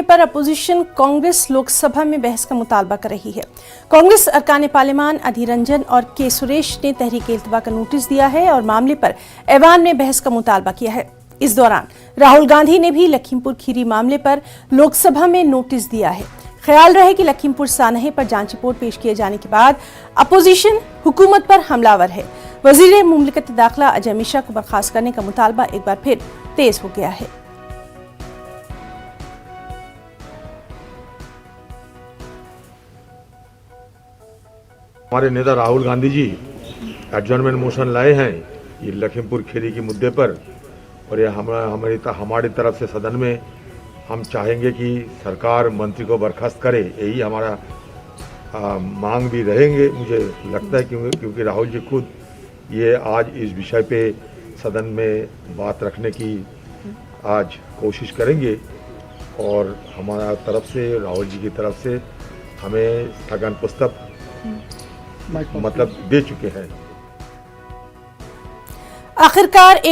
पर अपोजिशन कांग्रेस लोकसभा में बहस का मुतालबा कर रही है। कांग्रेस अरकान पार्लियामान अधीर रंजन और के सुरेश ने तहरीक-ए-इल्तवा का नोटिस दिया है और मामले पर ऐवान में बहस का मुतालबा किया है। इस दौरान राहुल गांधी ने भी लखीमपुर खीरी मामले पर लोकसभा में नोटिस दिया है। ख्याल रहे कि लखीमपुर सानहे पर जांच रिपोर्ट पेश किए जाने के बाद अपोजिशन हुकूमत पर हमलावर है। वजीर मुमलिकत दाखिला अजय मिश्रा को बर्खास्त करने का मुतालबा एक बार फिर तेज हो गया है। हमारे नेता राहुल गांधी जी एडजर्नमेंट मोशन लाए हैं ये लखीमपुर खीरी के मुद्दे पर, और ये हमारी तरफ से सदन में हम चाहेंगे कि सरकार मंत्री को बर्खास्त करे, यही हमारा मांग भी रहेंगे। मुझे लगता है क्योंकि राहुल जी खुद ये आज इस विषय पे सदन में बात रखने की आज कोशिश करेंगे, और हमारा तरफ से राहुल जी की तरफ से हमें स्थगन पुस्तक मतलब दे चुके हैं। आखिरकार